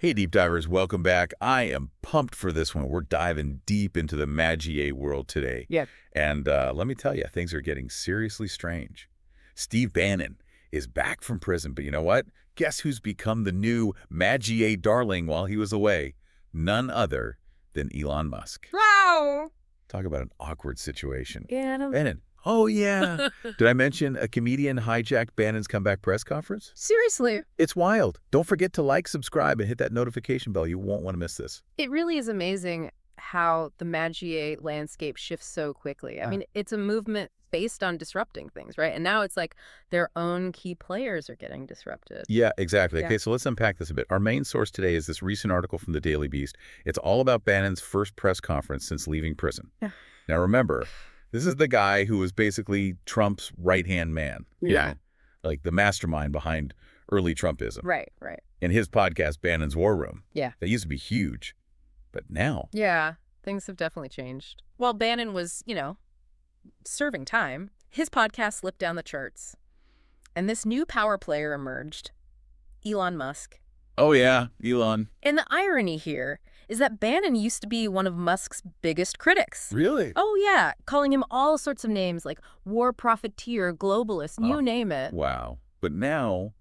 Hey, deep divers, welcome back. I am pumped for this one. We're diving deep into the MAGA world today. Yeah. And let me tell you, things are getting seriously strange. Steve Bannon is back from prison, but you know what? Guess who's become the new MAGA darling while he was away? None other than Elon Musk. Wow. Talk about an awkward situation. Yeah. Bannon. Oh, yeah. Did I mention a comedian hijacked Bannon's comeback press conference? Seriously. It's wild. Don't forget to like, subscribe, and hit that notification bell. You won't want to miss this. It really is amazing how the MAGA landscape shifts so quickly. I mean, it's a movement based on disrupting things, right? And now it's like their own key players are getting disrupted. Yeah, exactly. Yeah. Okay, so let's unpack this a bit. Our main source today is this recent article from the Daily Beast. It's all about Bannon's first press conference since leaving prison. Yeah. Now, remember, this is the guy who was basically Trump's right-hand man. Yeah. Like the mastermind behind early Trumpism. Right, right. In his podcast, Bannon's War Room. Yeah. That used to be huge. But now... Yeah, things have definitely changed. While Bannon was, serving time, his podcast slipped down the charts. And this new power player emerged, Elon Musk. Oh, yeah, Elon. And the irony here is that Bannon used to be one of Musk's biggest critics. Really? Oh, yeah, calling him all sorts of names like war profiteer, globalist, you name it. Wow. But now,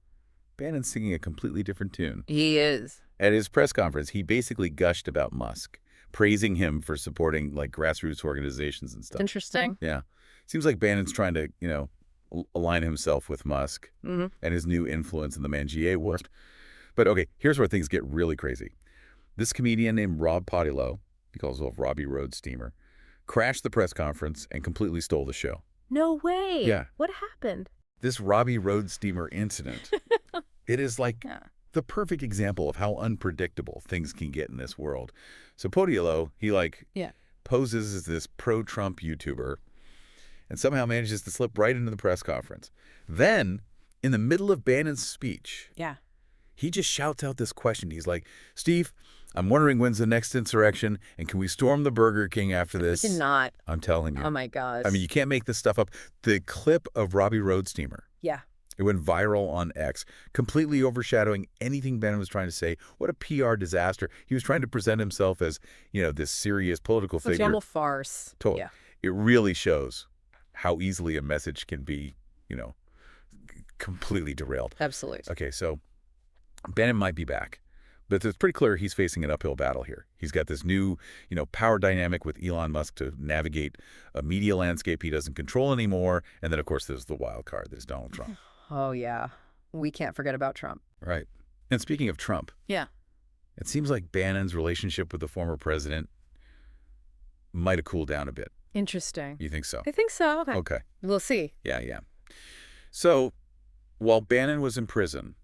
Bannon's singing a completely different tune. He is. At his press conference, he basically gushed about Musk, praising him for supporting, like, grassroots organizations and stuff. Interesting. Yeah. Seems like Bannon's trying to, align himself with Musk and his new influence in the MAGA world. But, okay, here's where things get really crazy. This comedian named Rob Pottilow, he calls himself Robbie Road Steamer, crashed the press conference and completely stole the show. No way. Yeah. What happened? This Robbie Road Steamer incident, it is like the perfect example of how unpredictable things can get in this world. So Pottilow, he poses as this pro-Trump YouTuber and somehow manages to slip right into the press conference. Then, in the middle of Bannon's speech, he just shouts out this question. He's like, Steve, I'm wondering when's the next insurrection, and can we storm the Burger King after this? We cannot. I'm telling you. Oh, my gosh. I mean, you can't make this stuff up. The clip of Robbie Road Steamer. Yeah. It went viral on X, completely overshadowing anything Bannon was trying to say. What a PR disaster. He was trying to present himself as, this serious political figure. A total farce. Totally. Yeah. It really shows how easily a message can be, completely derailed. Absolutely. Okay, so Bannon might be back, but it's pretty clear he's facing an uphill battle here. He's got this new, power dynamic with Elon Musk to navigate a media landscape he doesn't control anymore. And then, of course, there's the wild card. There's Donald Trump. Oh, yeah. We can't forget about Trump. Right. And speaking of Trump, yeah, it seems like Bannon's relationship with the former president might have cooled down a bit. Interesting. You think so? I think so. Okay. Okay. We'll see. Yeah. So while Bannon was in prison,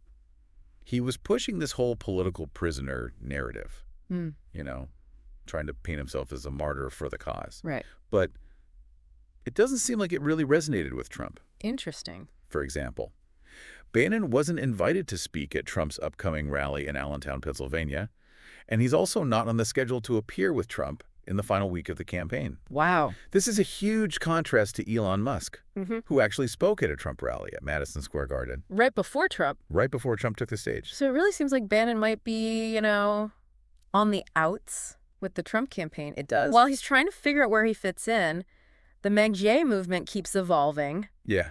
he was pushing this whole political prisoner narrative, trying to paint himself as a martyr for the cause. Right. But it doesn't seem like it really resonated with Trump. Interesting. For example, Bannon wasn't invited to speak at Trump's upcoming rally in Allentown, Pennsylvania, and he's also not on the schedule to appear with Trump in the final week of the campaign. Wow. This is a huge contrast to Elon Musk, who actually spoke at a Trump rally at Madison Square Garden. Right before Trump. Right before Trump took the stage. So it really seems like Bannon might be, on the outs with the Trump campaign. It does. While he's trying to figure out where he fits in, the MAGA movement keeps evolving. Yeah.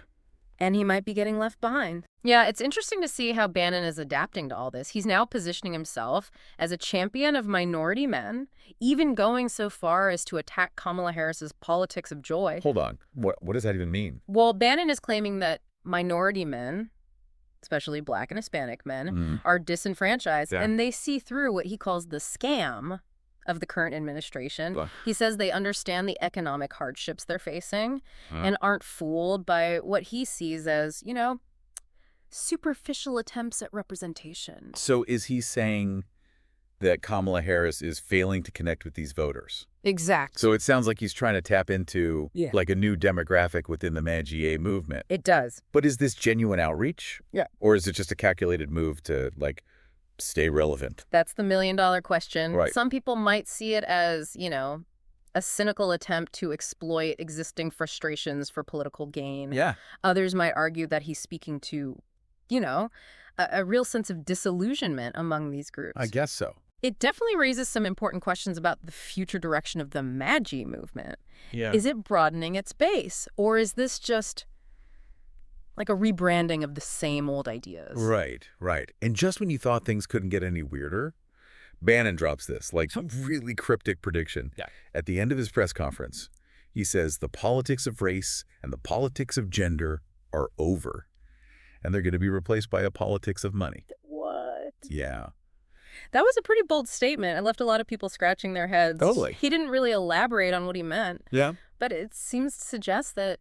And he might be getting left behind. Yeah, it's interesting to see how Bannon is adapting to all this. He's now positioning himself as a champion of minority men, even going so far as to attack Kamala Harris's politics of joy. Hold on. What does that even mean? Well, Bannon is claiming that minority men, especially Black and Hispanic men, are disenfranchised, and they see through what he calls the scam of the current administration. He says they understand the economic hardships they're facing and aren't fooled by what he sees as, superficial attempts at representation. So is he saying that Kamala Harris is failing to connect with these voters? Exactly. So it sounds like he's trying to tap into like a new demographic within the MAGA movement. It does. But is this genuine outreach? Yeah. Or is it just a calculated move to stay relevant? That's the million-dollar question. Right. Some people might see it as, a cynical attempt to exploit existing frustrations for political gain. Yeah. Others might argue that he's speaking to, a real sense of disillusionment among these groups. I guess so. It definitely raises some important questions about the future direction of the MAGA movement. Yeah. Is it broadening its base, or is this just like a rebranding of the same old ideas? Right, right. And just when you thought things couldn't get any weirder, Bannon drops this, like, really cryptic prediction. Yeah. At the end of his press conference, he says the politics of race and the politics of gender are over, and they're going to be replaced by a politics of money. What? Yeah. That was a pretty bold statement. It left a lot of people scratching their heads. Totally. He didn't really elaborate on what he meant. Yeah. But it seems to suggest that,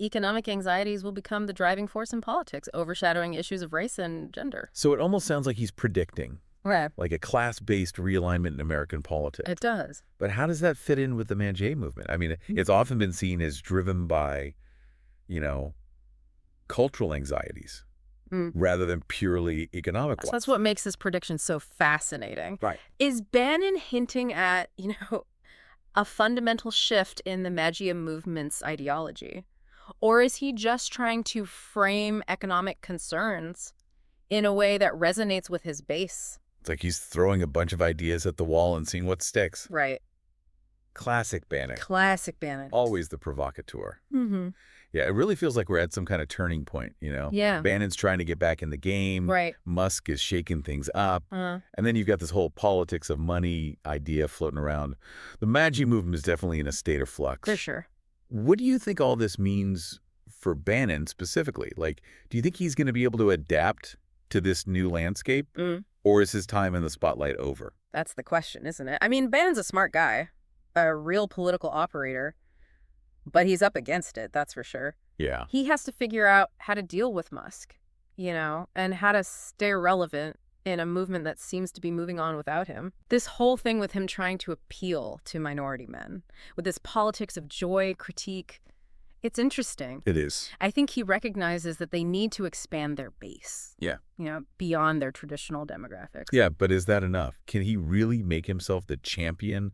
economic anxieties will become the driving force in politics, overshadowing issues of race and gender. So it almost sounds like he's predicting, Right. like a class-based realignment in American politics. It does. But how does that fit in with the MAGA movement? I mean, it's often been seen as driven by, cultural anxieties rather than purely economic ones. So that's what makes this prediction so fascinating. Right. Is Bannon hinting at, a fundamental shift in the MAGA movement's ideology? Or is he just trying to frame economic concerns in a way that resonates with his base? It's like he's throwing a bunch of ideas at the wall and seeing what sticks. Right. Classic Bannon. Classic Bannon. Always the provocateur. Mm-hmm. Yeah, it really feels like we're at some kind of turning point, Yeah. Bannon's trying to get back in the game. Right. Musk is shaking things up. And then you've got this whole politics of money idea floating around. The MAGA movement is definitely in a state of flux. For sure. What do you think all this means for Bannon specifically? Like, do you think he's going to be able to adapt to this new landscape? Or is his time in the spotlight over? That's the question, isn't it? I mean, Bannon's a smart guy, a real political operator, but he's up against it, that's for sure. Yeah. He has to figure out how to deal with Musk, and how to stay relevant in a movement that seems to be moving on without him. This whole thing with him trying to appeal to minority men, with this politics of joy, critique, it's interesting. It is. I think he recognizes that they need to expand their base. Yeah. Beyond their traditional demographics. Yeah, but is that enough? Can he really make himself the champion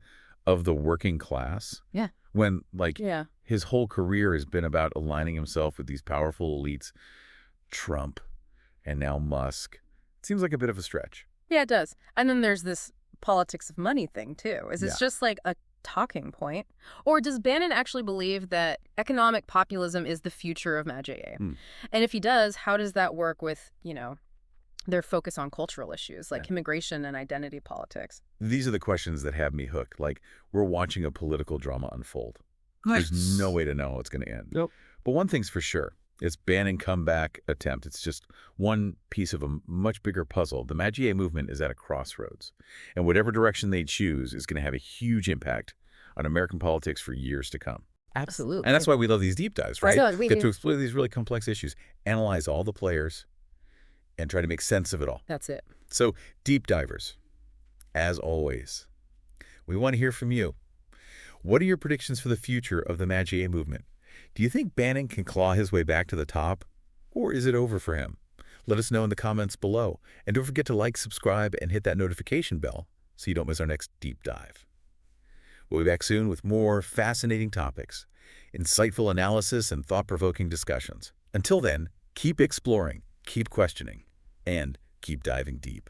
of the working class? Yeah. When, yeah. his whole career has been about aligning himself with these powerful elites, Trump and now Musk. It seems like a bit of a stretch. Yeah, it does. And then there's this politics of money thing, too. Is this Yeah. just like a talking point? Or does Bannon actually believe that economic populism is the future of MAGA? And if he does, how does that work with, their focus on cultural issues like immigration and identity politics? These are the questions that have me hooked. Like, we're watching a political drama unfold. There's no way to know how it's going to end. Nope. But one thing's for sure. It's Bannon comeback attempt. It's just one piece of a much bigger puzzle. The MAGA movement is at a crossroads. And whatever direction they choose is going to have a huge impact on American politics for years to come. Absolutely. And that's why we love these deep dives, right? So we Get to explore these really complex issues, analyze all the players, and try to make sense of it all. That's it. So, deep divers, as always, we want to hear from you. What are your predictions for the future of the MAGA movement? Do you think Bannon can claw his way back to the top, or is it over for him? Let us know in the comments below. And don't forget to like, subscribe, and hit that notification bell so you don't miss our next deep dive. We'll be back soon with more fascinating topics, insightful analysis, and thought-provoking discussions. Until then, keep exploring, keep questioning, and keep diving deep.